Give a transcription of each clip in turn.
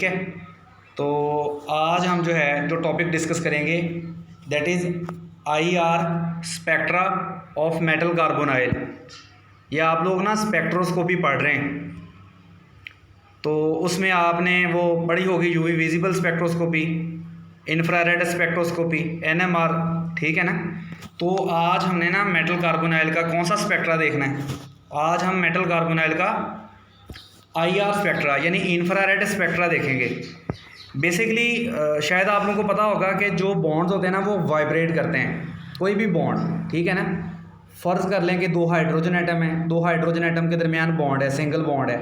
ठीक है। तो आज हम जो टॉपिक डिस्कस करेंगे that is IR spectra of metal carbon oil. या आप लोग ना स्पेक्ट्रोस्कोपी पढ़ रहे हैं तो उसमें आपने वो पढ़ी होगी UV visible spectroscopy, infrared spectroscopy, NMR, ठीक है ना। तो आज हमने ना मेटल कार्बन ऑयल का कौन सा स्पेक्ट्रा देखना है। आज हम मेटल कार्बन ऑयल का IR स्पेक्ट्रा यानी इंफ्रारेड स्पेक्ट्रा देखेंगे। बेसिकली शायद आप लोगों को पता होगा कि जो बॉन्ड्स होते हैं ना वो वाइब्रेट करते हैं, कोई भी बॉन्ड, ठीक है ना। फ़र्ज़ कर लें कि दो हाइड्रोजन एटम है, दो हाइड्रोजन एटम के दरमियान बॉन्ड है, सिंगल बॉन्ड है।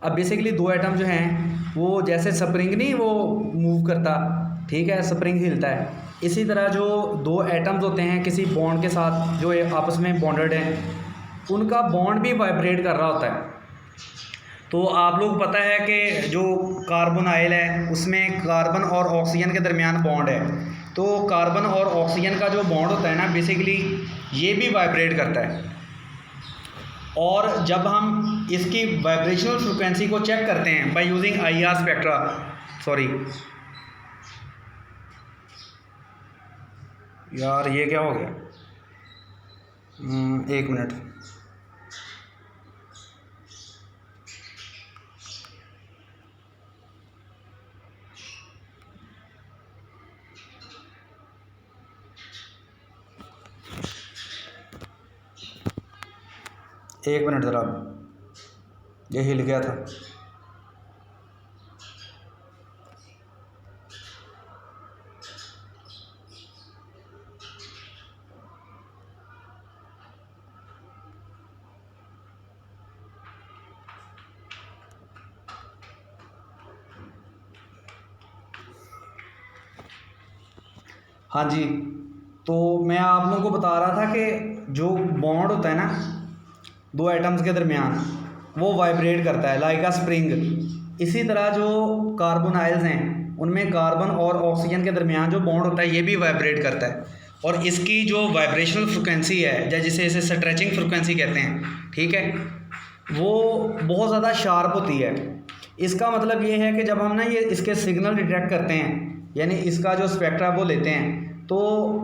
अब बेसिकली दो एटम जो हैं वो जैसे स्प्रिंग नहीं वो मूव करता, ठीक है, स्प्रिंग हिलता है, इसी तरह जो दो एटम्स होते हैं किसी बॉन्ड के साथ जो आपस में बॉन्डेड हैं उनका बॉन्ड भी वाइब्रेट कर रहा होता है। तो आप लोग पता है कि जो कार्बन ऑयल है उसमें कार्बन और ऑक्सीजन के दरमियान बॉन्ड है। तो कार्बन और ऑक्सीजन का जो बॉन्ड होता है ना बेसिकली ये भी वाइब्रेट करता है। और जब हम इसकी वाइब्रेशनल फ्रिक्वेंसी को चेक करते हैं by using IR spectra, sorry यार ये क्या हो गया, एक मिनट, एक मिनट ज़रा, ये हिल गया था। हाँ जी, तो मैं आप लोगों को बता रहा था कि जो बॉन्ड होता है ना दो एटम्स के दरमियान वो वाइब्रेट करता है लाइक अ स्प्रिंग। इसी तरह जो कार्बन आयल्स हैं उनमें कार्बन और ऑक्सीजन के दरमियान जो बॉन्ड होता है ये भी वाइब्रेट करता है। और इसकी जो वाइब्रेशनल फ्रिक्वेंसी है या जिसे इसे स्ट्रेचिंग फ्रिक्वेंसी कहते हैं, ठीक है, वो बहुत ज़्यादा शार्प होती है। इसका मतलब ये है कि जब हम ना ये इसके सिग्नल डिटेक्ट करते हैं यानी इसका जो स्पेक्ट्रा वो लेते हैं तो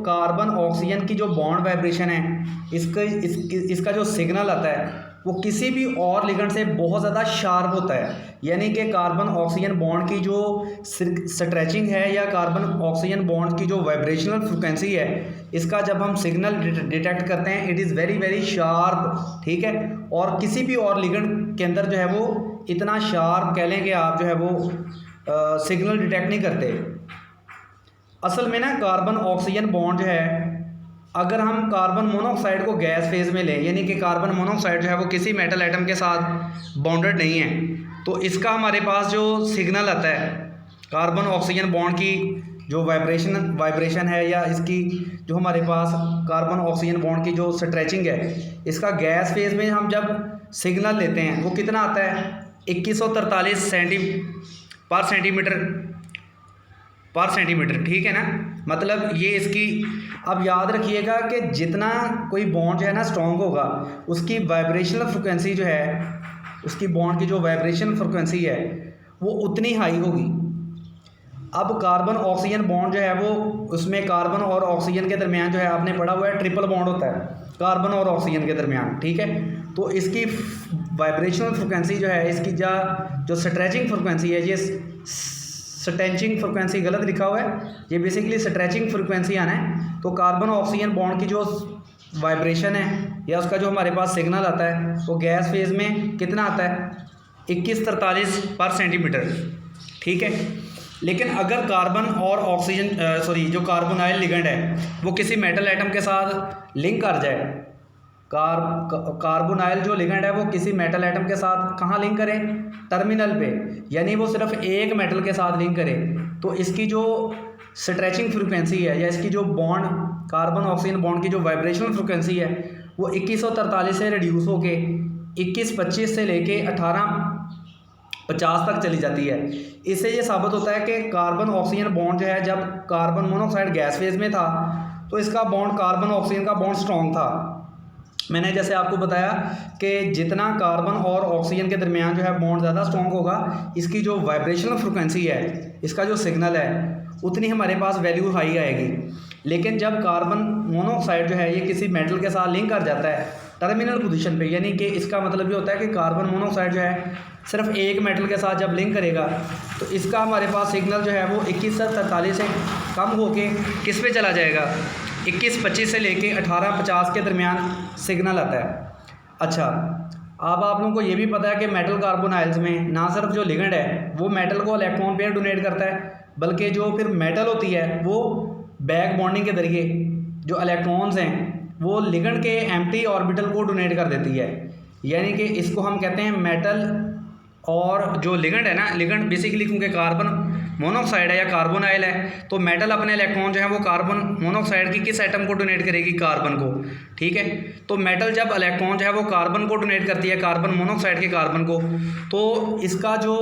कार्बन ऑक्सीजन की जो बॉन्ड वाइब्रेशन है इसका जो सिग्नल आता है वो किसी भी और लिगेंड से बहुत ज़्यादा शार्प होता है। यानी कि कार्बन ऑक्सीजन बॉन्ड की जो स्ट्रेचिंग है या कार्बन ऑक्सीजन बॉन्ड की जो वाइब्रेशनल फ्रिक्वेंसी है इसका जब हम सिग्नल डिटेक्ट करते हैं it is very very sharp, ठीक है। और किसी भी और लिगेंड के अंदर जो है वो इतना शार्प कह लें कि आप जो है वो सिग्नल डिटेक्ट नहीं करते। असल में ना कार्बन ऑक्सीजन बॉन्ड जो है अगर हम कार्बन मोनोऑक्साइड को गैस फेज़ में लें यानी कि कार्बन मोनोऑक्साइड जो है वो किसी मेटल एटम के साथ बॉन्डेड नहीं है तो इसका हमारे पास जो सिग्नल आता है कार्बन ऑक्सीजन बॉन्ड की जो वाइब्रेशन है या इसकी जो हमारे पास कार्बन ऑक्सीजन बॉन्ड की जो स्ट्रेचिंग है इसका गैस फेज़ में हम जब सिग्नल लेते हैं वो कितना आता है 2143 सेंटीमीटर, ठीक है ना। मतलब ये इसकी, अब याद रखिएगा कि जितना कोई बॉन्ड जो है ना स्ट्रॉन्ग होगा उसकी वाइब्रेशनल फ्रिक्वेंसी जो है उसकी बॉन्ड की जो वाइब्रेशनल फ्रिक्वेंसी है वो उतनी हाई होगी। अब कार्बन ऑक्सीजन बॉन्ड जो है वो उसमें कार्बन और ऑक्सीजन के दरमियान जो है आपने पढ़ा हुआ है ट्रिपल बॉन्ड होता है कार्बन और ऑक्सीजन के दरमियान, ठीक है। तो इसकी वाइब्रेशनल फ्रिक्वेंसी जो है इसकी जो स्ट्रेचिंग फ्रिक्वेंसी है, ये स्ट्रेचिंग फ्रिक्वेंसी गलत लिखा हुआ है, ये बेसिकली स्ट्रेचिंग फ्रिक्वेंसी आना है। तो कार्बन ऑक्सीजन बॉन्ड की जो वाइब्रेशन है या उसका जो हमारे पास सिग्नल आता है वो गैस फेज़ में कितना आता है 2143 पर सेंटीमीटर, ठीक है। लेकिन अगर कार्बन और ऑक्सीजन जो कार्बन ऑयल लिगेंड है वो किसी मेटल एटम के साथ लिंक कर जाए, कार्बन ऑयल जो लिगेंड है वो किसी मेटल एटम के साथ कहाँ लिंक करें, टर्मिनल पे, यानी वो सिर्फ एक मेटल के साथ लिंक करे तो इसकी जो स्ट्रेचिंग फ्रिक्वेंसी है या इसकी जो बॉन्ड कार्बन ऑक्सीजन बॉन्ड की जो वाइब्रेशनल फ्रिक्वेंसी है वो 2143 से रिड्यूस होके 2125 से लेके 1850 तक चली जाती है। इससे ये साबित होता है कि कार्बन ऑक्सीजन बॉन्ड जो है जब कार्बन मोनोऑक्साइड गैस फेज़ में था तो इसका बॉन्ड कार्बन ऑक्सीजन का बॉन्ड स्ट्रॉन्ग था मैंने जैसे आपको बताया कि जितना कार्बन और ऑक्सीजन के दरमियान जो है बॉन्ड ज़्यादा स्ट्रॉन्ग होगा, इसकी जो वाइब्रेशनल फ्रिक्वेंसी है, इसका जो सिग्नल है, उतनी हमारे पास वैल्यू हाई आएगी। लेकिन जब कार्बन मोनोऑक्साइड जो है ये किसी मेटल के साथ लिंक कर जाता है टर्मिनल पोजीशन पे, यानी कि इसका मतलब ये होता है कि कार्बन मोनोऑक्साइड जो है सिर्फ एक मेटल के साथ जब लिंक करेगा तो इसका हमारे पास सिग्नल जो है वो 2143 से कम होके किस पे चला जाएगा, 2125 से लेके 1850 के दरमियान सिग्नल आता है। अच्छा, अब आप लोगों को ये भी पता है कि मेटल कार्बोनाइल्स में ना सिर्फ जो लिगेंड है वो मेटल को इलेक्ट्रॉन पेयर डोनेट करता है, बल्कि जो फिर मेटल होती है वो बैक बॉन्डिंग के जरिए जो इलेक्ट्रॉन्स हैं वो लिगेंड के एम्प्टी ऑर्बिटल को डोनेट कर देती है। यानी कि इसको हम कहते हैं मेटल और जो लिगेंड है ना, लिगेंड बेसिकली क्योंकि कार्बन मोनोऑक्साइड है या कार्बोनाइल है, तो मेटल अपने इलेक्ट्रॉन जो है वो कार्बन मोनोऑक्साइड की किस एटम को डोनेट करेगी, कार्बन को। ठीक है, तो मेटल जब इलेक्ट्रॉन जो है वो कार्बन को डोनेट करती है, कार्बन मोनोऑक्साइड के कार्बन को, तो इसका जो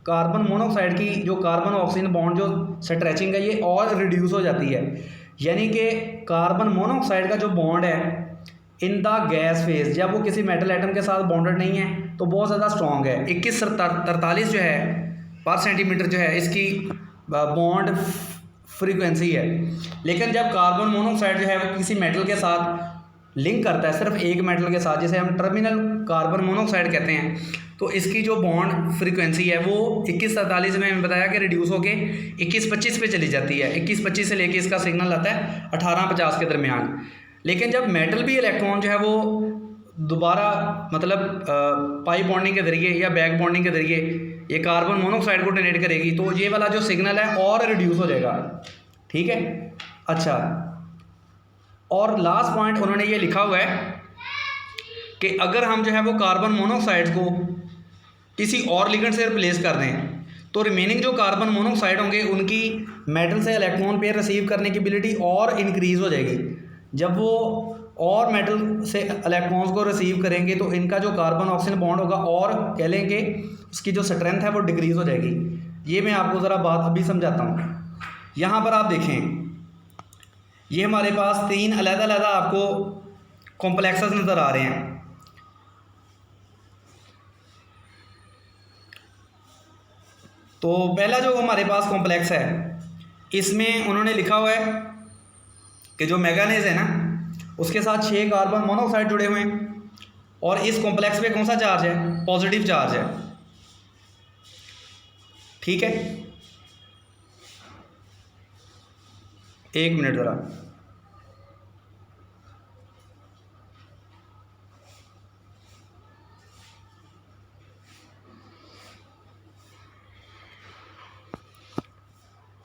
कार्बन मोनोऑक्साइड की जो कार्बन ऑक्सीजन बॉन्ड जो स्ट्रेचिंग है ये और रिड्यूस हो जाती है। यानी कि कार्बन मोनोऑक्साइड का जो बॉन्ड है इन द गैस फेज, जब वो किसी मेटल एटम के साथ बॉन्डेड नहीं है तो बहुत ज़्यादा स्ट्रॉन्ग है। 2143 जो है पर सेंटीमीटर जो है इसकी बॉन्ड फ्रीक्वेंसी है। लेकिन जब कार्बन मोनोऑक्साइड जो है वो किसी मेटल के साथ लिंक करता है, सिर्फ एक मेटल के साथ, जिसे हम टर्मिनल कार्बन मोनोऑक्साइड कहते हैं, तो इसकी जो बॉन्ड फ्रीक्वेंसी है वो 2143 में मैंने बताया कि रिड्यूस होके 2125 पे चली जाती है। 2125 से लेके इसका सिग्नल आता है 1850 के दरमियान। लेकिन जब मेटल भी इलेक्ट्रॉन जो है वो दोबारा मतलब पाई बॉन्डिंग के जरिए या बैक बॉन्डिंग के जरिए ये कार्बन मोनोऑक्साइड को डोनेट करेगी, तो ये वाला जो सिग्नल है और रिड्यूस हो जाएगा। ठीक है, अच्छा, और लास्ट पॉइंट उन्होंने ये लिखा हुआ है कि अगर हम जो है वो कार्बन मोनोऑक्साइड को किसी और लिगेंड से रिप्लेस कर दें तो रिमेनिंग जो कार्बन मोनोऑक्साइड होंगे उनकी मेटल से इलेक्ट्रॉन पेयर रिसीव करने की एबिलिटी और इंक्रीज़ हो जाएगी। जब वो और मेटल से इलेक्ट्रॉन्स को रिसीव करेंगे तो इनका जो कार्बन ऑक्सीजन बॉन्ड होगा और कह लें कि उसकी जो स्ट्रेंथ है वो डिक्रीज़ हो जाएगी। ये मैं आपको ज़रा बात अभी समझाता हूँ। यहाँ पर आप देखें, ये हमारे पास 3 अलग-अलग आपको कॉम्प्लेक्सेस नज़र आ रहे हैं। तो पहला जो हमारे पास कॉम्प्लेक्स है इसमें उन्होंने लिखा हुआ है कि जो मैंगनीज है ना उसके साथ 6 कार्बन मोनोऑक्साइड जुड़े हुए हैं और इस कॉम्प्लेक्स पे कौन सा चार्ज है, पॉजिटिव चार्ज है। ठीक है, एक मिनट ज़रा,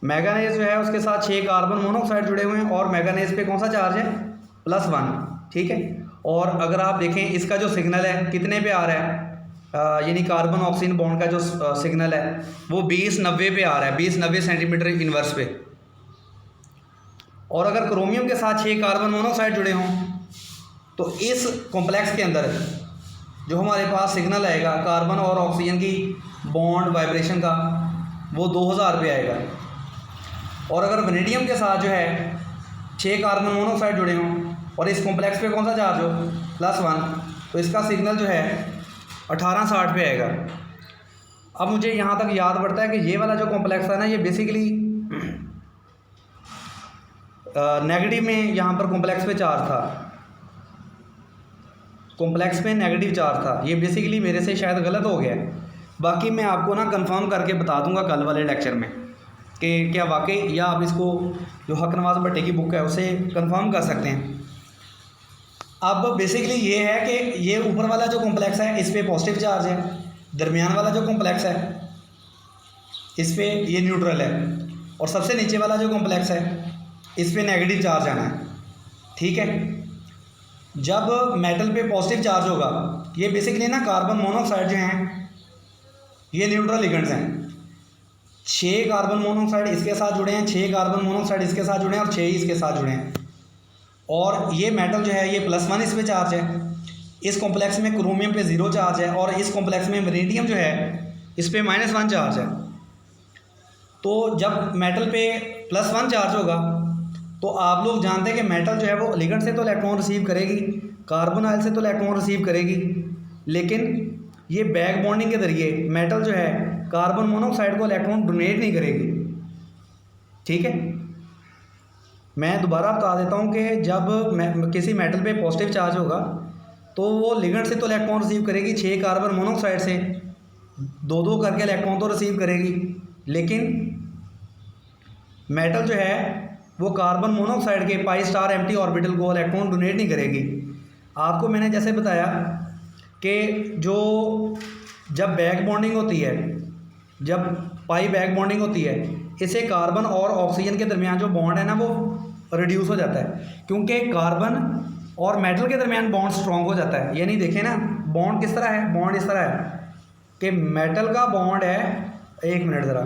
मैंगनीज जो है उसके साथ 6 कार्बन मोनोऑक्साइड जुड़े हुए हैं और मैंगनीज पे कौन सा चार्ज है, +1। ठीक है, और अगर आप देखें इसका जो सिग्नल है कितने पे आ रहा है, यानी कार्बन ऑक्सीजन बॉन्ड का जो सिग्नल है वो 2090 पे आ रहा है, 2090 सेंटीमीटर इनवर्स पे। और अगर क्रोमियम के साथ 6 कार्बन मोनोऑक्साइड जुड़े हों तो इस कॉम्प्लेक्स के अंदर जो हमारे पास सिग्नल आएगा कार्बन और ऑक्सीजन की बॉन्ड वाइब्रेशन का वो 2000 पे आएगा। और अगर वेनेडियम के साथ जो है 6 कार्बन मोनोऑक्साइड जुड़े हों और इस कॉम्प्लेक्स पे कौन सा चार्ज हो, +1, तो इसका सिग्नल जो है 1860 पे आएगा। अब मुझे यहाँ तक याद पड़ता है कि ये वाला जो कॉम्प्लेक्स है ना ये बेसिकली नेगेटिव में यहाँ पर कॉम्प्लेक्स पे चार्ज था, कॉम्प्लेक्स में नेगेटिव चार्ज था। ये बेसिकली मेरे से शायद गलत हो गया है, बाकी मैं आपको ना कंफर्म करके बता दूंगा कल वाले लेक्चर में कि क्या वाकई, या आप इसको जो हक नवाज भट्टी की बुक है उसे कंफर्म कर सकते हैं। अब बेसिकली ये है कि ये ऊपर वाला जो कॉम्प्लेक्स है इस पर पॉजिटिव चार्ज है, दरमियान वाला जो कॉम्प्लेक्स है इस पर ये न्यूट्रल है, और सबसे नीचे वाला जो कॉम्प्लेक्स है इस पर नेगेटिव चार्ज आना है। ठीक है, जब मेटल पे पॉजिटिव चार्ज होगा, ये बेसिकली ना कार्बन मोनोऑक्साइड जो हैं ये न्यूट्रल लिगेंड्स हैं। 6 कार्बन मोनोऑक्साइड इसके साथ जुड़े हैं, 6 कार्बन मोनोऑक्साइड इसके साथ जुड़े हैं और 6 ही इसके साथ जुड़े हैं। और ये मेटल जो है ये +1 इस पे चार्ज है, इस कॉम्प्लेक्स में क्रोमियम पे 0 चार्ज है और इस कॉम्प्लेक्स में वेनेडियम जो है इस पे -1 चार्ज है। तो जब मेटल पे +1 चार्ज होगा तो आप लोग जानते हैं कि मेटल जो है वो लिगेंड से तो इलेक्ट्रॉन रिसीव करेगी, कार्बन ऑयल से तो इलेक्ट्रॉन रिसीव करेगी, लेकिन ये बैक बॉन्डिंग के जरिए मेटल जो है कार्बन मोनोऑक्साइड को इलेक्ट्रॉन डोनेट नहीं करेगी। ठीक है, मैं दोबारा बता देता हूँ कि जब किसी मेटल पे पॉजिटिव चार्ज होगा तो वो लिगेंड से तो इलेक्ट्रॉन रिसीव करेगी, 6 कार्बन मोनोऑक्साइड से 2-2 करके इलेक्ट्रॉन तो रिसीव करेगी, लेकिन मेटल जो है वो कार्बन मोनोऑक्साइड के पाई स्टार एम्प्टी ऑर्बिटल को इलेक्ट्रॉन डोनेट नहीं करेगी। आपको मैंने जैसे बताया कि जो जब बैक बॉन्डिंग होती है, जब पाई बैक बॉन्डिंग होती है, इससे कार्बन और ऑक्सीजन के दरमियान जो बॉन्ड है ना वो रिड्यूस हो जाता है, क्योंकि कार्बन और मेटल के दरमियान बॉन्ड स्ट्रॉन्ग हो जाता है। यानी देखें ना, बॉन्ड किस तरह है, बॉन्ड इस तरह है कि मेटल का बॉन्ड है, एक मिनट ज़रा,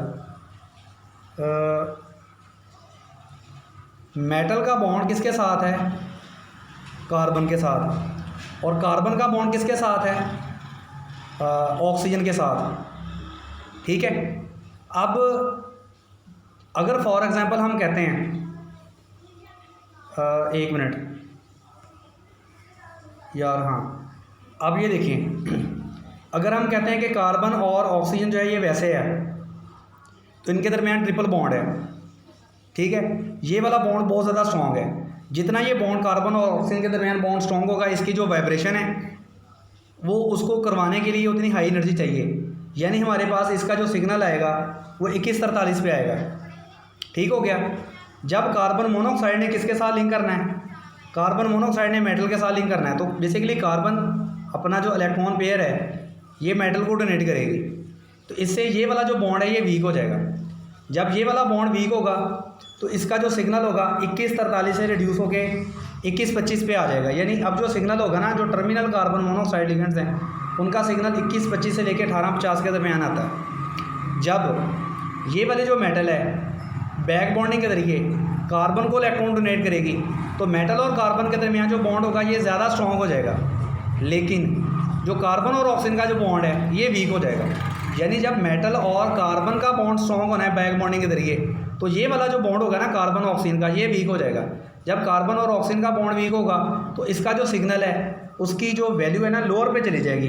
मेटल का बॉन्ड किसके साथ है, कार्बन के साथ, और कार्बन का बॉन्ड किसके साथ है, ऑक्सीजन के साथ। ठीक है, अब अगर फॉर एग्जांपल हम कहते हैं, एक मिनट यार, हाँ अब ये देखिए, अगर हम कहते हैं कि कार्बन और ऑक्सीजन जो है ये वैसे है, तो इनके दरमियान ट्रिपल बॉन्ड है। ठीक है, ये वाला बॉन्ड बहुत ज़्यादा स्ट्रॉन्ग है। जितना ये बॉन्ड कार्बन और ऑक्सीजन के दरमियान बॉन्ड स्ट्रॉन्ग होगा, इसकी जो वाइब्रेशन है वो उसको करवाने के लिए उतनी हाई एनर्जी चाहिए। यानी हमारे पास इसका जो सिग्नल आएगा वो 2143 पे आएगा। ठीक हो गया। जब कार्बन मोनोऑक्साइड ने किसके साथ लिंक करना है, कार्बन मोनोऑक्साइड ने मेटल के साथ लिंक करना है, तो बेसिकली कार्बन अपना जो इलेक्ट्रॉन पेयर है ये मेटल को डोनेट करेगी, तो इससे ये वाला जो बॉन्ड है ये वीक हो जाएगा। जब ये वाला बॉन्ड वीक होगा तो इसका जो सिग्नल होगा 2143 से रिड्यूस होके 2125 पे आ जाएगा। यानी अब जो सिग्नल होगा ना, जो टर्मिनल कार्बन मोनोऑक्साइड लिगेंड्स हैं उनका सिग्नल 2125 से लेके 1850 के दरमियान आता है। जब ये वाले जो मेटल है बैक बॉन्डिंग के जरिए कार्बन को इलेक्ट्रॉन डोनेट करेगी, तो मेटल और कार्बन के दरमियान जो बॉन्ड होगा ये ज़्यादा स्ट्रॉन्ग हो जाएगा, लेकिन जो कार्बन और ऑक्सीजन का जो बॉन्ड है ये वीक हो जाएगा। यानी जब मेटल और कार्बन का बॉन्ड स्ट्रॉन्ग होना है बैक बॉन्डिंग के जरिए, तो ये वाला जो बॉन्ड होगा ना कार्बन ऑक्सीजन का, ये वीक हो जाएगा। जब कार्बन और ऑक्सीजन का बॉन्ड वीक होगा तो इसका जो सिग्नल है उसकी जो वैल्यू है ना लोअर पे चली जाएगी।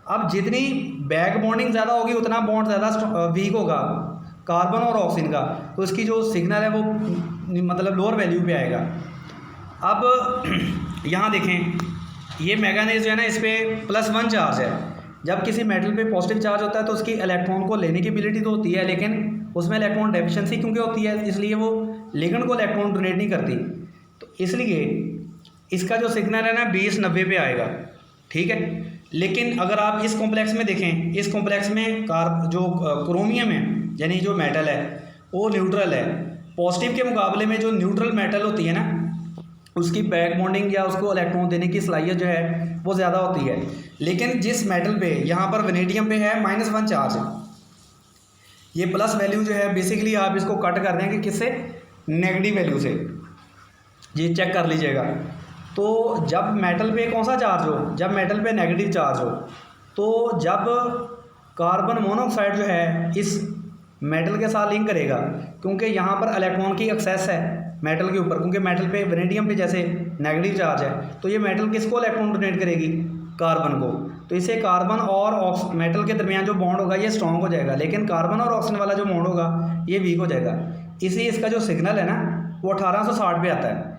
अब जितनी बैक बॉन्डिंग ज़्यादा होगी उतना बॉन्ड ज़्यादा वीक होगा कार्बन और ऑक्सीजन का, तो इसकी जो सिग्नल है वो मतलब लोअर वैल्यू पे आएगा। अब यहाँ देखें, ये मैंगनीज जो है ना इस पर +1 चार्ज है। जब किसी मेटल पे पॉजिटिव चार्ज होता है तो उसकी इलेक्ट्रॉन को लेने की एबिलिटी तो होती है, लेकिन उसमें इलेक्ट्रॉन डेफिशिएंसी क्योंकि होती है, इसलिए वो लिगेंड को इलेक्ट्रॉन डोनेट नहीं करती। तो इसलिए इसका जो सिग्नल है ना 2090 पे आएगा। ठीक है, लेकिन अगर आप इस कॉम्प्लेक्स में देखें, इस कॉम्प्लेक्स में जो क्रोमियम है यानी जो मेटल है वो न्यूट्रल है। पॉजिटिव के मुकाबले में जो न्यूट्रल मेटल होती है ना उसकी बैक बॉन्डिंग या उसको इलेक्ट्रॉन देने की सलाहियत जो है वो ज़्यादा होती है। लेकिन जिस मेटल पे यहाँ पर वेनेडियम पे है -1 चार्ज, ये प्लस वैल्यू जो है बेसिकली आप इसको कट कर देंगे किससे, नेगेटिव वैल्यू से, ये चेक कर लीजिएगा। तो जब मेटल पे कौन सा चार्ज हो, जब मेटल पे नेगेटिव चार्ज हो, तो जब कार्बन मोनोऑक्साइड जो है इस मेटल के साथ लिंक करेगा, क्योंकि यहाँ पर इलेक्ट्रॉन की एक्सेस है मेटल के ऊपर, क्योंकि मेटल पे वेनेडियम पे जैसे नेगेटिव चार्ज है, तो ये मेटल किसको इलेक्ट्रॉन डोनेट करेगी, कार्बन को। तो इससे कार्बन और मेटल के दरमियान जो बॉन्ड होगा ये स्ट्रॉन्ग हो जाएगा, लेकिन कार्बन और ऑक्सीजन वाला जो बॉन्ड होगा ये वीक हो जाएगा। इसलिए इसका जो सिग्नल है ना वो 1860 पे आता है।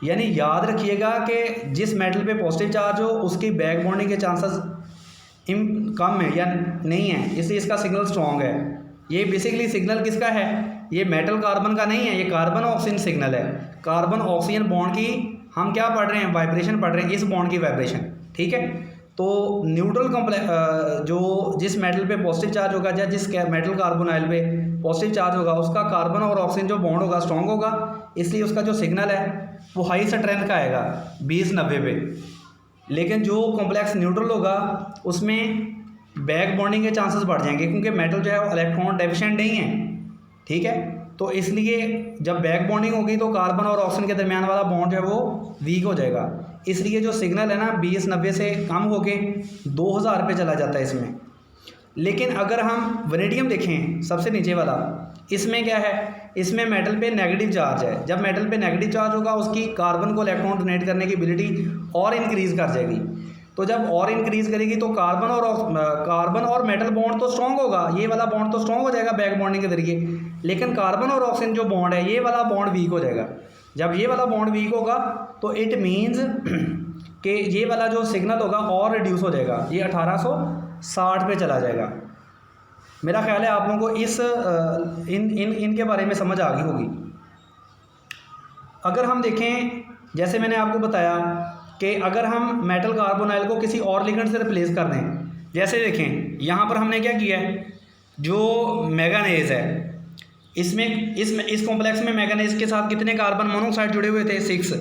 यानी याद रखिएगा कि जिस मेटल पे पॉजिटिव चार्ज हो उसकी बैक बॉन्डिंग के चांसेस कम है या नहीं है, इसलिए इसका सिग्नल स्ट्रॉन्ग है। ये बेसिकली सिग्नल किसका है, ये मेटल कार्बन का नहीं है, ये कार्बन ऑक्सीजन सिग्नल है। कार्बन ऑक्सीजन बॉन्ड की हम क्या पढ़ रहे हैं, वाइब्रेशन पढ़ रहे हैं, इस बॉन्ड की वाइब्रेशन। ठीक है, तो न्यूट्रल जो जिस मेटल पे पॉजिटिव चार्ज होगा या जिस मेटल कार्बन ऑयल पे पॉजिटिव चार्ज होगा उसका कार्बन और ऑक्सीजन जो बॉन्ड होगा स्ट्रॉन्ग होगा, इसलिए उसका जो सिग्नल है वो हाई स्ट्रेंथ का आएगा 2090 पे। लेकिन जो कॉम्प्लेक्स न्यूट्रल होगा उसमें बैक बॉन्डिंग के चांसेस बढ़ जाएंगे, क्योंकि मेटल जो है वो इलेक्ट्रॉन डेफिशिएंट नहीं है। ठीक है, तो इसलिए जब बैक बॉन्डिंग होगी तो कार्बन और ऑक्सीजन के दरमियान वाला बॉन्ड जो है वो वीक हो जाएगा। इसलिए जो सिग्नल है ना 2090 से कम होके 2000 पे चला जाता है इसमें। लेकिन अगर हम वनेडियम देखें सबसे नीचे वाला, इसमें क्या है, इसमें मेटल पे नेगेटिव चार्ज है। जब मेटल पे नेगेटिव चार्ज होगा उसकी कार्बन को इलेक्ट्रॉन डोनेट करने की एबिलिटी और इंक्रीज़ कर जाएगी। तो जब और इंक्रीज़ करेगी तो कार्बन और मेटल बॉन्ड तो स्ट्रॉन्ग होगा, ये वाला बॉन्ड तो स्ट्रॉन्ग हो जाएगा बैक बॉन्डिंग के जरिए, लेकिन कार्बन और ऑक्सीजन जो बॉन्ड है ये वाला बॉन्ड वीक हो जाएगा। जब ये वाला बॉन्ड वीक होगा तो इट मीन्स कि ये वाला जो सिग्नल होगा और रिड्यूस हो जाएगा, ये 1860 पे चला जाएगा। मेरा ख्याल है आप लोगों को इनके बारे में समझ आ गई होगी। अगर हम देखें, जैसे मैंने आपको बताया कि अगर हम मेटल कार्बोनाइल को किसी और लिगेंड से रिप्लेस कर दें, जैसे देखें यहाँ पर हमने क्या किया है, जो मैंगनीज है इसमें इस कॉम्प्लेक्स में मैंगनीज के साथ कितने कार्बन मोनोऑक्साइड जुड़े हुए थे, 6।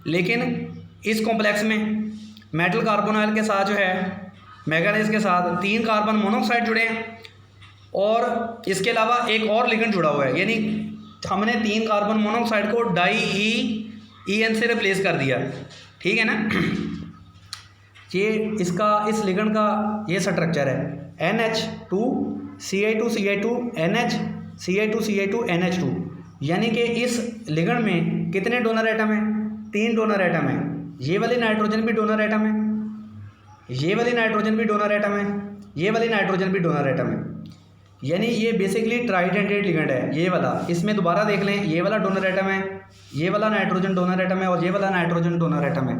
लेकिन इस कॉम्प्लेक्स में मेटल कार्बोनाइल के साथ जो है मैंगनीज के साथ 3 कार्बन मोनोऑक्साइड जुड़े हैं और इसके अलावा एक और लिगेंड जुड़ा हुआ है, यानी हमने 3 कार्बन मोनोऑक्साइड को डाई-EN से रिप्लेस कर दिया। ठीक है ना। ये इस लिगेंड का ये स्ट्रक्चर है NH2Ci2Ci2 NH Ci2Ci2 NH2, यानी कि इस लिगेंड में कितने डोनर एटम हैं, 3 डोनर एटम हैं। ये वाली नाइट्रोजन भी डोनर एटम है, ये वाली नाइट्रोजन भी डोनर एटम है, ये वाली नाइट्रोजन भी डोनर एटम है, यानी ये बेसिकली ट्राइडेंटेड लिगेंड है ये वाला। इसमें दोबारा देख लें, ये वाला डोनर एटम है, ये वाला नाइट्रोजन डोनर एटम है और ये वाला नाइट्रोजन डोनर एटम है।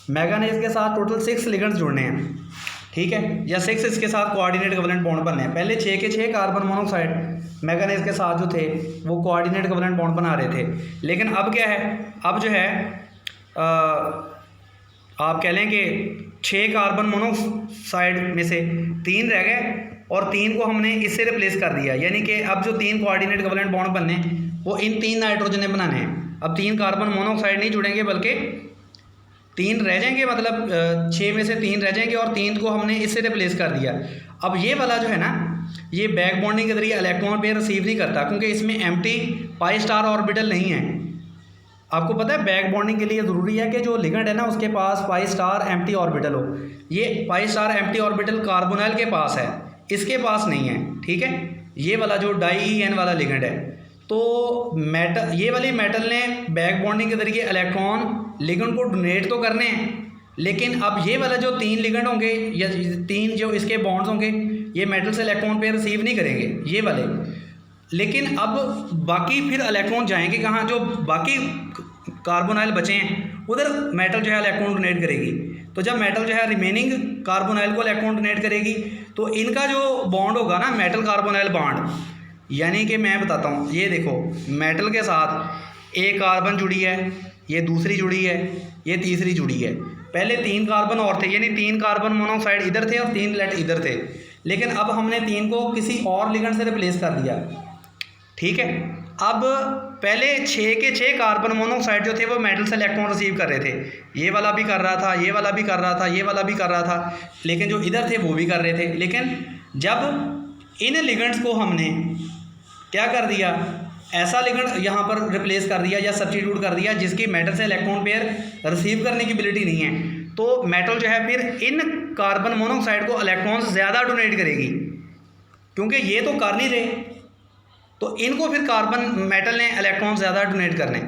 मैंगनीज के साथ टोटल 6 लिगेंड्स जुड़ने हैं, ठीक है, या 6 इसके साथ कोऑर्डिनेट कोवलेंट बॉन्ड बनने हैं। पहले 6 के 6 कार्बन मोनोऑक्साइड मैंगनीज के साथ जो थे वो कोऑर्डिनेट कोवलेंट बॉन्ड बना रहे थे, लेकिन अब क्या है, अब जो है आप कह लें कि 6 कार्बन मोनोऑक्साइड में से 3 रह गए और 3 को हमने इससे रिप्लेस कर दिया, यानी कि अब जो 3 कोऑर्डिनेट कोवलेंट बॉन्ड बनने वो इन 3 नाइट्रोजन ने बनाने हैं। अब 3 कार्बन मोनोऑक्साइड नहीं जुड़ेंगे बल्कि 3 रह जाएंगे, मतलब 6 में से 3 रह जाएंगे और 3 को हमने इससे रिप्लेस कर दिया। अब ये वाला जो है ना, ये बैक बॉन्डिंग के जरिए इलेक्ट्रॉन पेयर रिसीव नहीं करता क्योंकि इसमें एम्प्टी पाई स्टार ऑर्बिटल नहीं है। आपको पता है बैक बॉन्डिंग के लिए ज़रूरी है कि जो लिगेंड है ना उसके पास पाई स्टार एम्प्टी ऑर्बिटल हो। ये pi star empty orbital carbonyl के पास है, इसके पास नहीं है। ठीक है, ये वाला जो डाई-EN वाला लिगेंड है, तो ये वाली मेटल ने बैक बॉन्डिंग के जरिए इलेक्ट्रॉन लिगेंड को डोनेट तो करने हैं, लेकिन अब ये वाला जो 3 लिगेंड होंगे या 3 जो इसके बॉन्ड्स होंगे ये मेटल से इलेक्ट्रॉन पेयर रिसीव नहीं करेंगे ये वाले। लेकिन अब बाकी फिर इलेक्ट्रॉन जाएंगे कहाँ, जो बाकी कार्बोनाइल बचे हैं उधर मेटल जो है इलेक्ट्रॉन डोनेट करेगी। तो जब मेटल जो है रिमेनिंग कार्बोनाइल को इलेक्ट्रॉन डोनेट करेगी तो इनका जो बॉन्ड होगा ना मेटल कार्बोनाइल बॉन्ड, यानी कि मैं बताता हूँ, ये देखो मेटल के साथ एक कार्बन जुड़ी है, ये दूसरी जुड़ी है, ये तीसरी जुड़ी है। पहले 3 कार्बन और थे, यानी 3 कार्बन मोनोऑक्साइड इधर थे और 3 लेट इधर थे, लेकिन अब हमने 3 को किसी और लिगेंड से रिप्लेस कर दिया। ठीक है, अब पहले 6 के 6 कार्बन मोनोऑक्साइड जो थे वो मेटल से इलेक्ट्रॉन रिसीव कर रहे थे। ये वाला भी कर रहा था, ये वाला भी कर रहा था, ये वाला भी कर रहा था, लेकिन जो इधर थे वो भी कर रहे थे। लेकिन जब इन लिगेंड्स को हमने क्या कर दिया, ऐसा लिगेंड यहाँ पर रिप्लेस कर दिया या सब्स्टिट्यूट कर दिया जिसकी मेटल से इलेक्ट्रॉन पेयर रिसीव करने की एबिलिटी नहीं है, तो मेटल जो है फिर इन कार्बन मोनोऑक्साइड को इलेक्ट्रॉन्स ज़्यादा डोनेट करेगी, क्योंकि ये तो कर नहीं रहे, तो इनको फिर कार्बन मेटल ने इलेक्ट्रॉन ज़्यादा डोनेट करने।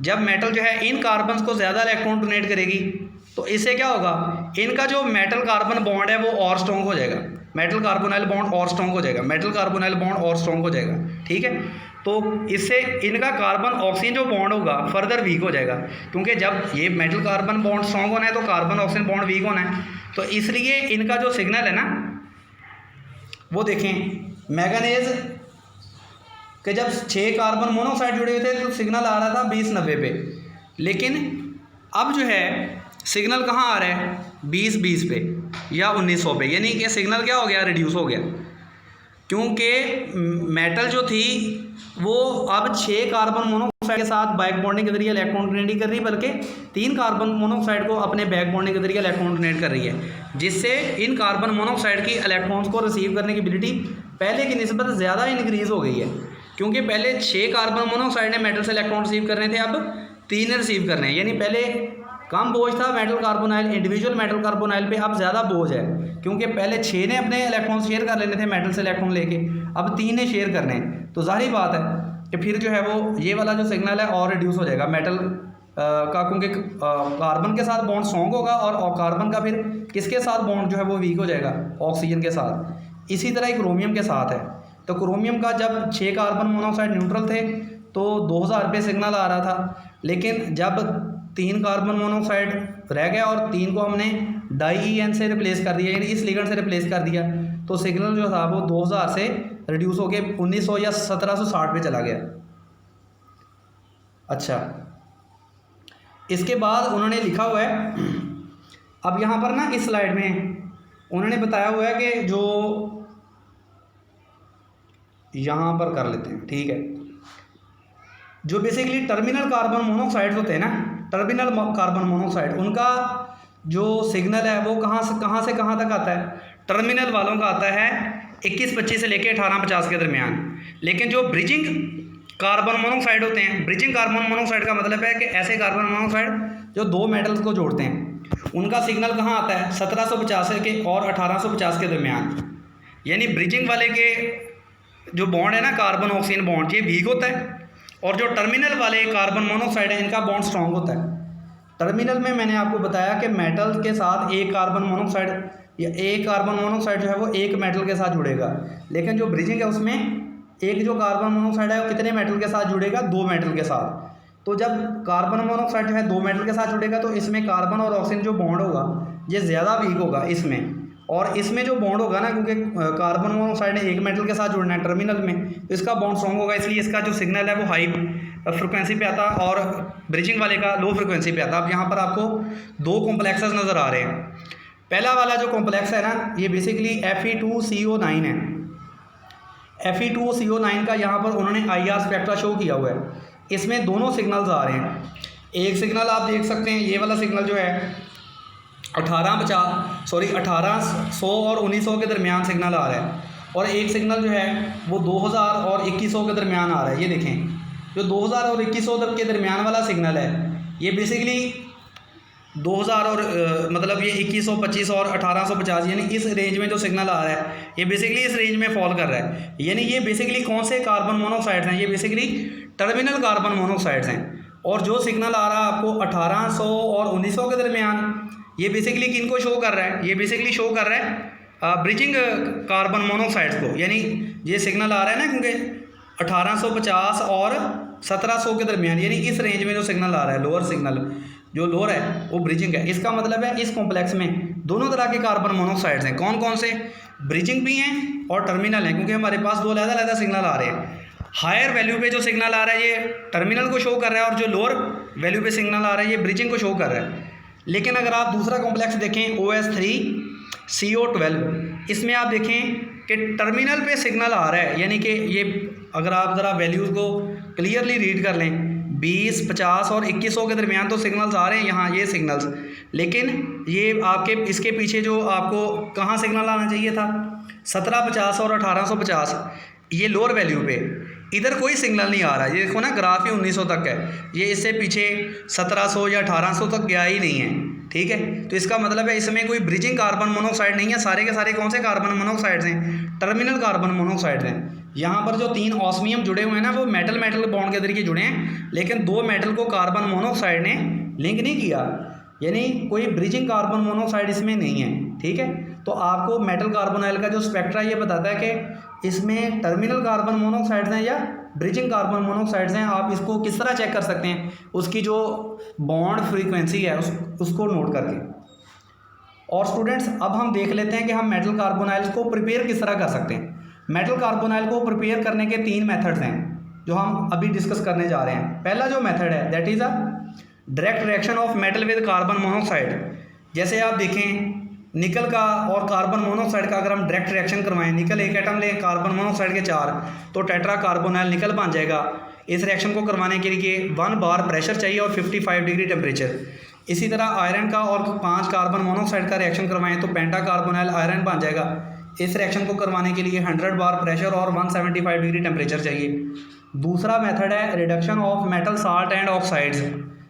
जब मेटल जो है इन कार्बन्स को ज़्यादा इलेक्ट्रॉन डोनेट करेगी तो इससे क्या होगा, इनका जो मेटल कार्बन बॉन्ड है वो और स्ट्रॉन्ग हो जाएगा, मेटल कार्बोनाइल बॉन्ड और स्ट्रॉन्ग हो जाएगा, मेटल कार्बोनाइल बॉन्ड और स्ट्रॉन्ग हो जाएगा। ठीक है, तो इससे इनका कार्बन ऑक्सीजन जो बॉन्ड होगा फर्दर वीक हो जाएगा, क्योंकि जब ये मेटल कार्बन बॉन्ड स्ट्रॉन्ग होना है तो कार्बन ऑक्सीजन बॉन्ड वीक होना है, तो इसलिए इनका जो सिग्नल है ना वो देखें मैंगनीज कि जब 6 कार्बन मोनोऑक्साइड जुड़े हुए थे तो सिग्नल आ रहा था 20-90 पे, लेकिन अब जो है सिग्नल कहाँ आ रहा है 20-20 पे या 1900 पे, यानी कि सिग्नल क्या हो गया, रिड्यूस हो गया, क्योंकि मेटल जो थी वो अब 6 कार्बन मोनोऑक्साइड के साथ बैक बॉन्डिंग के जरिए इलेक्ट्रॉन डोनेट नहीं कर रही, बल्कि 3 कार्बन मोनोऑक्साइड को अपने बैक बॉन्डिंग के जरिए इलेक्ट्रॉन डोनेट कर रही है, जिससे इन कार्बन मोनोऑक्साइड की इलेक्ट्रॉन्स को रिसीव करने की एबिलिटी पहले की निस्बत ज़्यादा इंक्रीज़ हो गई है, क्योंकि पहले 6 कार्बन मोनोऑक्साइड ने मेटल से इलेक्ट्रॉन रिसीव करने थे, अब 3 ने रिसीव करने हैं, यानी पहले कम बोझ था metal carbonyl, individual metal carbonyl पे, अब ज़्यादा बोझ है क्योंकि पहले 6 ने अपने इलेक्ट्रॉन शेयर कर लेने थे मेटल से इलेक्ट्रॉन लेके, अब 3 ने शेयर करने हैं। तो जाहिर बात है कि फिर जो है वो ये वाला जो सिग्नल है और रिड्यूस हो जाएगा मेटल का, क्योंकि कार्बन के साथ बॉन्ड स्ट्रॉन्ग होगा और कार्बन का फिर किसके साथ बॉन्ड जो है वो वीक हो जाएगा, ऑक्सीजन के साथ। इसी तरह ही क्रोमियम के साथ है। तो क्रोमियम का जब 6 कार्बन मोनोऑक्साइड न्यूट्रल थे तो 2000 पे सिग्नल आ रहा था, लेकिन जब 3 कार्बन मोनोऑक्साइड रह गया और 3 को हमने डाई-EN से रिप्लेस कर दिया, यानी इस लिगेंड से रिप्लेस कर दिया, तो सिग्नल जो था वो 2000 से रिड्यूस होकर 1900 या 1760 पे चला गया। अच्छा, इसके बाद उन्होंने लिखा हुआ है, अब यहाँ पर ना इस स्लाइड में उन्होंने बताया हुआ है कि जो यहाँ पर कर लेते हैं, ठीक है, जो बेसिकली टर्मिनल कार्बन मोनोऑक्साइड होते हैं ना, टर्मिनल कार्बन मोनोऑक्साइड, उनका जो सिग्नल है वो कहाँ से कहाँ तक आता है। टर्मिनल वालों का आता है 21-25 से लेकर 18-50 के दरमियान। लेकिन जो ब्रिजिंग कार्बन मोनोऑक्साइड होते हैं, ब्रिजिंग कार्बन मोनोऑक्साइड का मतलब है कि ऐसे कार्बन मोनोऑक्साइड जो 2 मेटल्स को जोड़ते हैं, उनका सिग्नल कहाँ आता है 1750 के और 1850 के दरमियान। यानी ब्रिजिंग वाले के जो बॉन्ड है ना, कार्बन ऑक्सीजन बॉन्ड, ये वीक होता है, और जो टर्मिनल वाले कार्बन मोनोऑक्साइड है इनका बॉन्ड स्ट्रॉन्ग होता है। टर्मिनल में मैंने आपको बताया कि मेटल के साथ एक कार्बन मोनोऑक्साइड या एक कार्बन मोनोऑक्साइड जो है वो एक मेटल के साथ जुड़ेगा, लेकिन जो ब्रिजिंग है उसमें एक जो कार्बन मोनोऑक्साइड है वो कितने मेटल के साथ जुड़ेगा, 2 मेटल के साथ। तो जब कार्बन मोनोऑक्साइड जो है 2 मेटल के साथ जुड़ेगा तो इसमें कार्बन और ऑक्सीजन जो बॉन्ड होगा ये ज़्यादा वीक होगा इसमें, और इसमें जो बॉन्ड होगा ना, क्योंकि कार्बन मोनोऑक्साइड ने एक मेटल के साथ जुड़ना है टर्मिनल में, तो इसका बॉन्ड स्ट्रॉन्ग होगा, इसलिए इसका जो सिग्नल है वो हाई फ्रिक्वेंसी पे आता और ब्रिजिंग वाले का लो फ्रिक्वेंसी पे आता। अब यहाँ पर आपको 2 कॉम्प्लेक्सेस नज़र आ रहे हैं। पहला वाला जो कॉम्प्लेक्स है ना, ये बेसिकली Fe2CO9 है। Fe2CO9 का यहाँ पर उन्होंने IR स्पेक्ट्रा शो किया हुआ है। इसमें दोनों सिग्नल्स आ रहे हैं। एक सिग्नल आप देख सकते हैं, ये वाला सिग्नल जो है 1800 और 1900 के दरमियान सिग्नल आ रहा है, और एक सिग्नल जो है वो 2000 और 2100 के दरमियान आ रहा है। ये देखें, जो 2000 और 2100 के दरमियान वाला सिग्नल है ये बेसिकली 2000 और मतलब ये 2100, 2500 और 1850 यानी इस रेंज में जो सिग्नल आ रहा है ये बेसिकली इस रेंज में फॉल कर रहा है। यानी ये बेसिकली कौन से कार्बन मोनोऑक्साइड्स हैं, ये बेसिकली टर्मिनल कार्बन मोनोऑक्साइड्स हैं। और जो सिग्नल आ रहा है आपको 1800 और 1900 के दरमियान, ये बेसिकली किनको शो कर रहा है, ये बेसिकली शो कर रहा है ब्रिजिंग कार्बन मोनोऑक्साइड्स को। यानी ये सिग्नल आ रहा है ना, क्योंकि 1850 और 1700 के दरमियान, यानी इस रेंज में जो सिग्नल आ रहा है, लोअर सिग्नल जो लोअर है वो ब्रिजिंग है। इसका मतलब है इस कॉम्प्लेक्स में दोनों तरह के कार्बन मोनोऑक्साइड्स हैं। कौन कौन से, ब्रिजिंग भी हैं और टर्मिनल हैं, क्योंकि हमारे पास 2 अलग-अलग सिग्नल आ रहे हैं। हायर वैल्यू पे जो सिग्नल आ रहा है ये टर्मिनल को शो कर रहा है, और जो लोअर वैल्यू पे सिग्नल आ रहा है ये ब्रिजिंग को शो कर रहा है। लेकिन अगर आप दूसरा कॉम्प्लेक्स देखें OS3CO12, इसमें आप देखें कि टर्मिनल पे सिग्नल आ रहा है, यानी कि ये अगर आप ज़रा वैल्यूज़ को क्लियरली रीड कर लें, 20, 50 और 2100 के दरमियान तो सिग्नल्स आ रहे हैं यहाँ, ये सिग्नल्स, लेकिन ये आपके इसके पीछे जो आपको कहाँ सिग्नल आना चाहिए था 1750 और 1850, ये लोअर वैल्यू पे इधर कोई सिग्नल नहीं आ रहा है। ये देखो ना, ग्राफ ही 1900 तक है, ये इससे पीछे 1700 या 1800 तक गया ही नहीं है, ठीक है। तो इसका मतलब है इसमें कोई ब्रिजिंग कार्बन मोनोऑक्साइड नहीं है। सारे के सारे कौन से कार्बन मोनोऑक्साइड्स हैं, टर्मिनल कार्बन मोनोऑक्साइड्स हैं। यहाँ पर जो 3 ऑस्मियम जुड़े हुए हैं ना, वो मेटल मेटल बॉन्ड के जरिए जुड़े हैं, लेकिन 2 मेटल को कार्बन मोनोऑक्साइड ने लिंक नहीं किया, यानी कोई ब्रिजिंग कार्बन मोनोऑक्साइड इसमें नहीं है, ठीक है। तो आपको मेटल कार्बोनाइल का जो स्पेक्ट्रा ये बताता है कि इसमें टर्मिनल कार्बन मोनोऑक्साइड्स हैं या ब्रिजिंग कार्बन मोनोऑक्साइड्स हैं। आप इसको किस तरह चेक कर सकते हैं, उसकी जो बॉन्ड फ्रीक्वेंसी है उसको नोट करके। और स्टूडेंट्स, अब हम देख लेते हैं कि हम मेटल कार्बोनाइल्स को प्रिपेयर किस तरह कर सकते हैं। मेटल कार्बोनाइल को प्रिपेयर करने के 3 मेथड्स हैं जो हम अभी डिस्कस करने जा रहे हैं। पहला जो मेथड है that is a direct reaction of metal with carbon monoxide. जैसे आप देखें, निकल का और कार्बन मोनोऑक्साइड का अगर हम डायरेक्ट रिएक्शन करवाएं, निकल एक एटम लें, कार्बन मोनोऑक्साइड के 4, तो टेट्रा कार्बोनाइल निकल बन जाएगा। इस रिएक्शन को करवाने के लिए 1 बार प्रेशर चाहिए और 55 डिग्री टेम्परेचर। इसी तरह आयरन का और 5 कार्बन मोनोऑक्साइड का रिएक्शन करवाएं तो पेंटा कार्बोनाइल आयरन बन जाएगा। इस रिएक्शन को करवाने के लिए 100 बार प्रेशर और 175 डिग्री टेम्परेचर चाहिए। दूसरा मेथड है reduction of metal salt and oxides.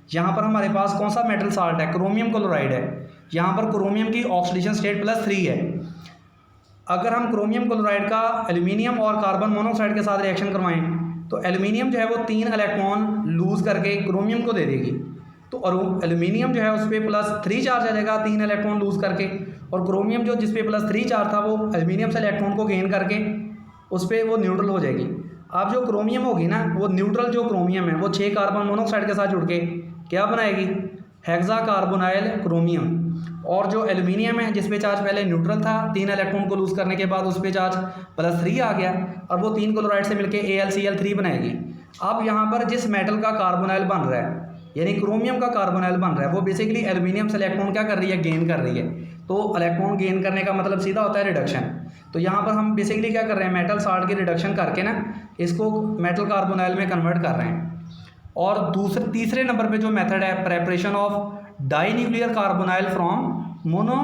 यहाँ पर हमारे पास कौन सा मेटल साल्ट है, क्रोमियम क्लोराइड है। यहाँ पर क्रोमियम की ऑक्सीडेशन स्टेट +3 है। अगर हम क्रोमियम क्लोराइड का एल्यूमिनियम और कार्बन मोनोऑक्साइड के साथ रिएक्शन करवाएं तो एल्यूमिनियम जो है वो 3 इलेक्ट्रॉन लूज़ करके क्रोमियम को दे देगी। तो और एल्यूमिनियम जो है उस पर +3 चार्ज आ जाएगा 3 इलेक्ट्रॉन लूज़ करके, और क्रोमियम जो जिस पे +3 चार्ज था वो एल्यूमिनियम से इलेक्ट्रॉन को गेन करके उस पर वो न्यूट्रल हो जाएगी। अब जो क्रोमियम होगी ना, वो न्यूट्रल जो क्रोमियम है वो 6 कार्बन मोनोऑक्साइड के साथ जुड़ के क्या बनाएगी, हेक्सा कार्बोनाइल क्रोमियम। और जो एल्यूमिनियम है जिस पे चार्ज पहले न्यूट्रल था, 3 इलेक्ट्रॉन को लूज़ करने के बाद उस पे चार्ज +3 आ गया, और वो 3 क्लोराइड से मिलके AlCl3 बनाएगी। अब यहाँ पर जिस मेटल का कार्बोनाइल बन रहा है, यानी क्रोमियम का कार्बोनाइल बन रहा है, वो बेसिकली एल्यूमिनियम से इलेक्ट्रॉन क्या कर रही है, गेन कर रही है। तो इलेक्ट्रॉन गेन करने का मतलब सीधा होता है रिडक्शन। तो यहाँ पर हम बेसिकली क्या कर रहे हैं, मेटल साल्ट की रिडक्शन करके ना इसको मेटल कार्बोनाइल में कन्वर्ट कर रहे हैं। और तीसरे नंबर पे जो मेथड है, preparation of di nuclear carbonyl from mono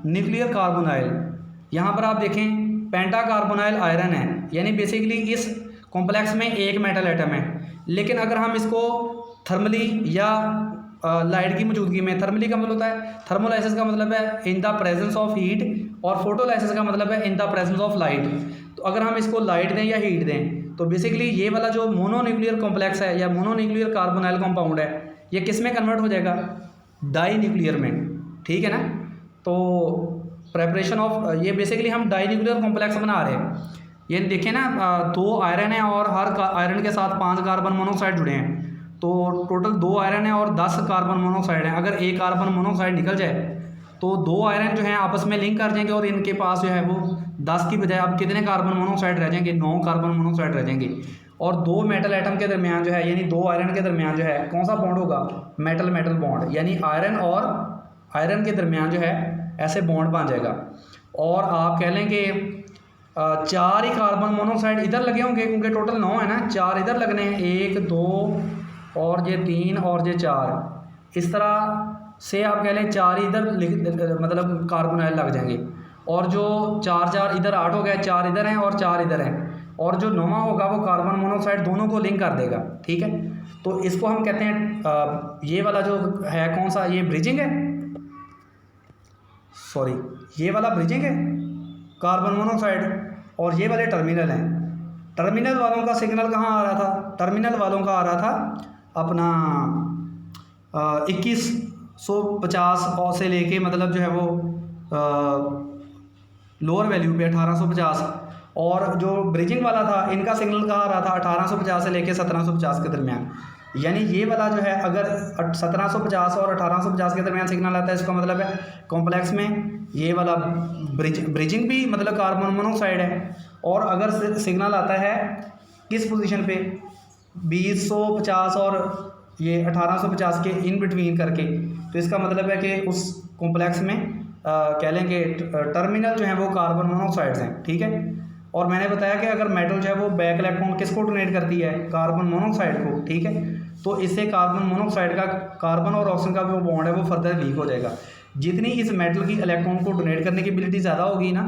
nuclear carbonyl. यहाँ पर आप देखें पेंटा कार्बोनाइल आयरन है, यानी बेसिकली इस कॉम्प्लेक्स में एक मेटल एटम है, लेकिन अगर हम इसको थर्मली या लाइट की मौजूदगी में, थर्मली का मतलब होता है, थर्मोलाइसिस का मतलब है in the presence of heat, और फोटोलाइसिस का मतलब है in the presence of light. तो अगर हम इसको लाइट दें या हीट दें तो बेसिकली ये वाला जो मोनो न्यूक्लियर कॉम्प्लेक्स है या मोनो न्यूक्लियर कार्बोनाइल कंपाउंड है, ये किस में कन्वर्ट हो जाएगा, डाई न्यूक्लियर में। ठीक है ना। तो प्रेपरेशन ऑफ, ये बेसिकली हम डाई न्यूक्लियर कॉम्प्लेक्स बना रहे हैं। ये देखिए ना, 2 आयरन है और हर आयरन के साथ 5 कार्बन मोनोऑक्साइड जुड़े हैं, तो टोटल 2 आयरन है और 10 कार्बन मोनोऑक्साइड है। अगर एक कार्बन मोनोऑक्साइड निकल जाए तो 2 आयरन जो हैं आपस में लिंक कर जाएंगे, और इनके पास जो है वो 10 की बजाय अब कितने कार्बन मोनोऑक्साइड रह जाएंगे, 9 कार्बन मोनोऑक्साइड रह जाएंगे। और 2 मेटल एटम के दरमियान जो है, यानी 2 आयरन के दरमियान जो है कौन सा बॉन्ड होगा, मेटल मेटल बॉन्ड, यानी आयरन और आयरन के दरमियान जो है ऐसे बॉन्ड बन जाएगा। और आप कह लें कि 4 ही कार्बन मोनोऑक्साइड इधर लगे होंगे, क्योंकि टोटल 9 है ना, 4 इधर लगने हैं, 1 2 और ये 3 और ये 4, इस तरह से आप कह लें 4 इधर मतलब कार्बोनाइल लग जाएंगे। और जो 4 इधर 8 हो गया, 4 इधर हैं और 4 इधर हैं, और जो 9वां होगा वो कार्बन मोनोऑक्साइड दोनों को लिंक कर देगा। ठीक है। तो इसको हम कहते हैं ये वाला जो है कौन सा, ये ब्रिजिंग है, सॉरी ये वाला ब्रिजिंग है कार्बन मोनोऑक्साइड, और ये वाले टर्मिनल हैं। टर्मिनल वालों का सिग्नल कहाँ आ रहा था, टर्मिनल वालों का आ रहा था अपना 2150 से लेके मतलब जो है वो लोअर वैल्यू पे 1850, और जो ब्रिजिंग वाला था इनका सिग्नल कहाँ आ रहा था 1850 से लेके 1750 के दरमियान। यानी ये वाला जो है अगर 1750 और 1850 के दरमियान सिग्नल आता है, इसका मतलब है कॉम्प्लेक्स में ये वाला ब्रिजिंग भी मतलब कार्बन मोनोऑक्साइड है। और अगर सिग्नल आता है किस पोजीशन पे, 2050 और ये 1850 के इन बिटवीन करके, तो इसका मतलब है कि उस कॉम्प्लेक्स में कह लेंगे टर्मिनल जो है वो कार्बन मोनोऑक्साइड्स हैं। ठीक है। और मैंने बताया कि अगर मेटल जो है वो बैक इलेक्ट्रॉन किसको डोनेट करती है, कार्बन मोनोऑक्साइड को। ठीक है। तो इससे कार्बन मोनोऑक्साइड का कार्बन और ऑक्सीजन का जो बॉन्ड है वो फर्दर वीक हो जाएगा। जितनी इस मेटल की इलेक्ट्रॉन को डोनेट करने की एबिलिटी ज़्यादा होगी ना,